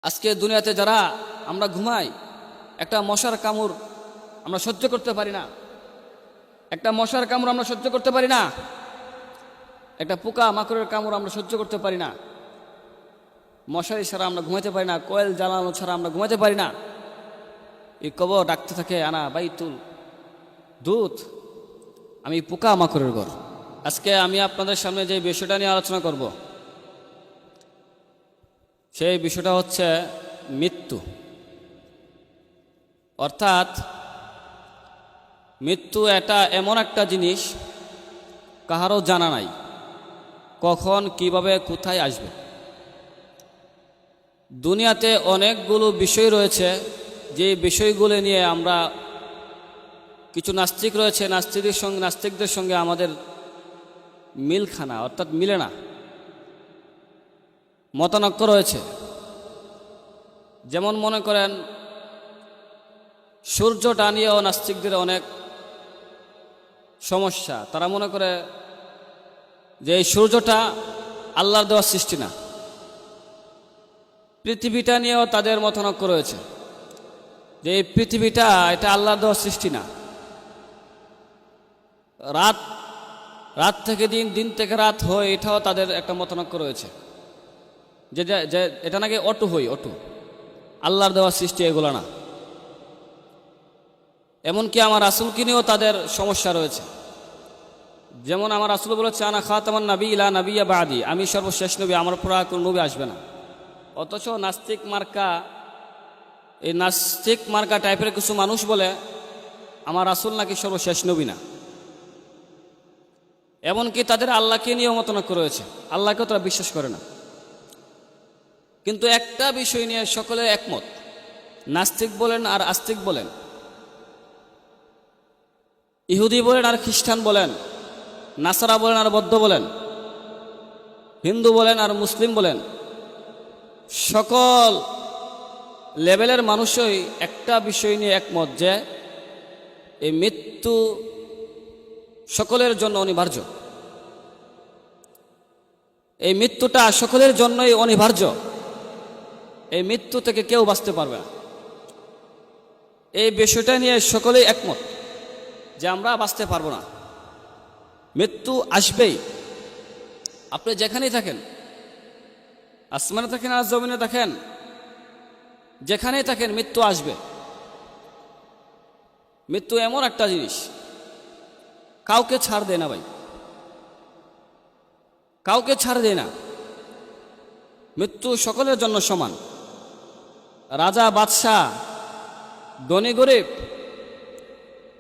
আজকে দুনিয়াতে যারা আমরা ঘুমাই, একটা মশার কামড় আমরা সহ্য করতে পারি না, একটা মশার কামড় আমরা সহ্য করতে পারি না, একটা পোকা মাকড়ের কামড় আমরা সহ্য করতে পারি না, মশারি ছাড়া আমরা ঘুমাইতে পারি না, কোয়েল জ্বালানো ছাড়া আমরা ঘুমাইতে পারি না। এই কবর ডাকতে থাকে, আনা বাইতুল দূত, আমি পোকা মাকড়ের ঘর। আজকে আমি আপনাদের সামনে যে বিষয়টা নিয়ে আলোচনা করব, সেই বিষয়টা হচ্ছে মৃত্যু। অর্থাৎ মৃত্যু এটা এমন একটা জিনিস কাহারও জানা নাই কখন কিভাবে কোথায় আসবে। দুনিয়াতে অনেকগুলো বিষয় রয়েছে, যে বিষয়গুলো নিয়ে আমরা, কিছু নাস্তিক রয়েছে, নাস্তিকদের সঙ্গে আমাদের মিলখানা, অর্থাৎ মিলে না, মতানৈক্য রয়েছে। যেমন মনে করেন, সূর্যটা নিয়েও নাস্তিকদের অনেক সমস্যা। তারা মনে করে যে এই সূর্যটা আল্লাহর দেওয়া সৃষ্টি না। পৃথিবীটা নিয়েও তাদের মতানৈক্য রয়েছে, যে এই পৃথিবীটা এটা আল্লাহর দেওয়া সৃষ্টি না। রাত থেকে দিন, দিন থেকে রাত হয়, এটাও তাদের একটা মতানৈক্য রয়েছে, যে এটা নাকি অটু আল্লাহর দেওয়া সৃষ্টি, এগুলো না। এমনকি আমার রাসূলকে নিয়েও তাদের সমস্যা রয়েছে। যেমন আমার রাসূল বলেছে, আনা খাতামান নবী ইলা নবিয়্যা বাদি, আমি সর্বশেষ নবী, আমার পর আর কোনো নবী আসবে না। অথচ এই নাস্তিক মার্কা টাইপের কিছু মানুষ বলে আমার রাসূল নাকি সর্বশেষ নবী না। এমনকি তাদের আল্লাহকে নিয়েও মতানৈক্য রয়েছে, আল্লাহকেও তারা বিশ্বাস করে না। কিন্তু একটা বিষয় নিয়ে সকলে একমত, নাস্তিক বলেন আর আস্তিক বলেন, ইহুদি বলেন আর খ্রিস্টান বলেন, নাসারা বলেন আর বৌদ্ধ বলেন, হিন্দু বলেন আর মুসলিম বলেন, সকল লেভেলের মানুষই একটা বিষয় নিয়ে একমত, যে এই মৃত্যু সকলের জন্য অনিবার্য। এই মৃত্যুটা সকলের জন্যই অনিবার্য। এই মৃত্যু থেকে কেউ বাঁচতে পারবে না। এই বিষয়টা নিয়ে সকলেই একমত যে আমরা বাঁচতে পারবো না, মৃত্যু আসবেই। আপনি যেখানেই থাকেন, আসমানে থাকেন আর জমিনে থাকেন, যেখানেই থাকেন, মৃত্যু আসবে। মৃত্যু এমন একটা জিনিস, কাউকে ছাড় দেয় না ভাই, কাউকে ছাড় দেয় না। মৃত্যু সকলের জন্য সমান। রাজা বাদশাহ, ধনী গরিব,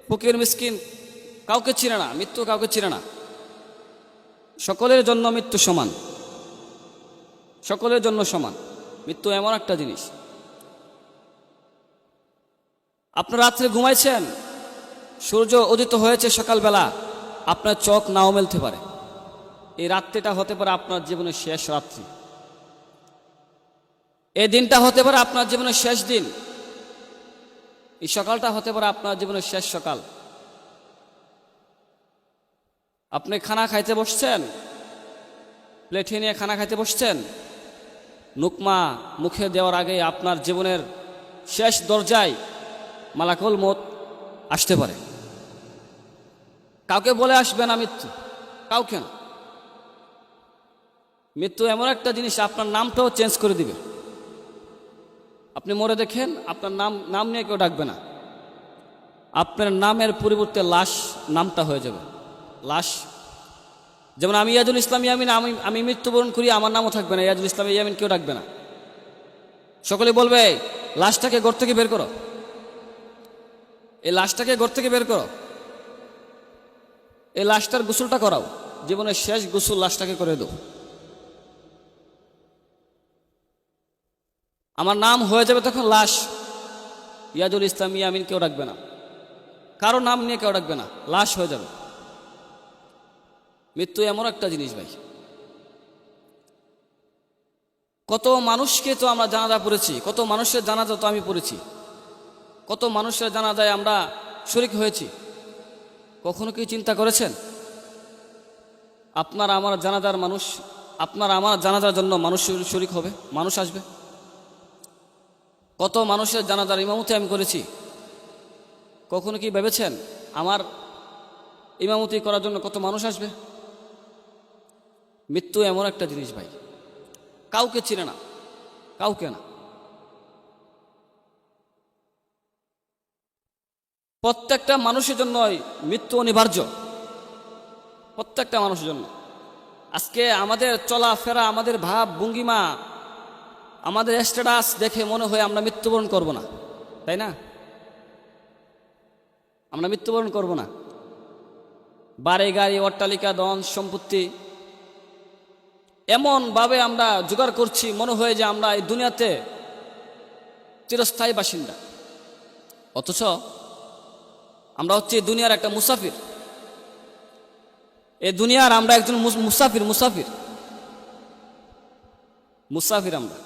ফকির মিসকিন, কাউকে চিনে না, মৃত্যু কাউকে চিনে না। সকলের জন্য মৃত্যু সমান, সকলের জন্য সমান। মৃত্যু এমন একটা জিনিস। আপনার রাত্রে ঘুমাইছেন, সূর্য উদিত হয়েছে সকালবেলা, আপনার চোখ নাও মেলতে পারে। এই রাত্রিটা হতে পারে আপনার জীবনের শেষ রাত্রি, এই দিনটা হতে পারে আপনার জীবনের শেষ দিন, এই সকালটা হতে পারে আপনার জীবনের শেষ সকাল। আপনি খানা খাইতে বসছেন, প্লেটে নিয়ে খানা খাইতে বসছেন, লুকমা মুখে দেওয়ার আগে আপনার জীবনের শেষ দরজায় মালাকুল মউত আসতে পারে। কাউকে বলে আসবে না মৃত্যু, কাউকে না। মৃত্যু এমন একটা জিনিস, আপনার নামটাও চেঞ্জ করে দিবে। আপনি মরে দেখেন, আপনার নাম নিয়ে কেউ ডাকবে না, আপনার নামের পরিবর্তে লাশ নামটা হয়ে যাবে, লাশ। যেমন আমি ইয়াজুল ইসলাম ইয়ামিন, আমি মৃত্যুবরণ করি, আমার নামও থাকবে না, ইয়াজুল ইসলাম ইয়ামিন কেউ ডাকবে না। সকলে বলবে, লাশটাকে ঘর থেকে বের করো, এই লাশটাকে ঘর থেকে বের করো, এই লাশটার গোসলটা করাও, জীবনের শেষ গোসল লাশটাকে করে দাও। আমার নাম হয়ে যাবে তখন লাশ, ইয়াজুল ইসলাম ইয়ামিন কেউ ডাকবে না, কারো নাম নিয়ে কেউ ডাকবে না, লাশ হয়ে যাবে। মৃত্যু এমন একটা জিনিস ভাই। কত মানুষকে তো আমরা জানাজা পড়েছি, কত মানুষের জানাজা তো আমি পড়েছি, কত মানুষের জানাজায় আমরা শরীক হয়েছি। কখনো কি চিন্তা করেছেন আপনার আমার জানাজার জন্য মানুষ শরীক হবে, মানুষ আসবে? কত মানুষের জানাজার ইমামতি আমি করেছি। কখনো কি ভেবেছেন আমার ইমামতি করার জন্য কত মানুষ আসবে? মৃত্যু এমন একটা জিনিস ভাই, কাউকে চিনে না, কাউকে না। প্রত্যেকটা মানুষের জন্যই মৃত্যু অনিবার্য, প্রত্যেকটা মানুষের জন্য। আজকে আমাদের চলাফেরা, আমাদের ভাব ভঙ্গিমা, আমাদের স্ট্যাটাস দেখে মনে হয় আমরা মৃত্যুবরণ করব না, তাই না? আমরা মৃত্যুবরণ করব না। বাড়ি গাড়ি অট্টালিকা ধন সম্পত্তি এমনভাবে আমরা জোগাড় করছি, মনে হয় যে আমরা এই দুনিয়াতে চিরস্থায়ী বাসিন্দা। অথচ আমরা হচ্ছে এই দুনিয়ার একটা মুসাফির। এই দুনিয়ার আমরা একজন মুসাফির মুসাফির মুসাফির আমরা।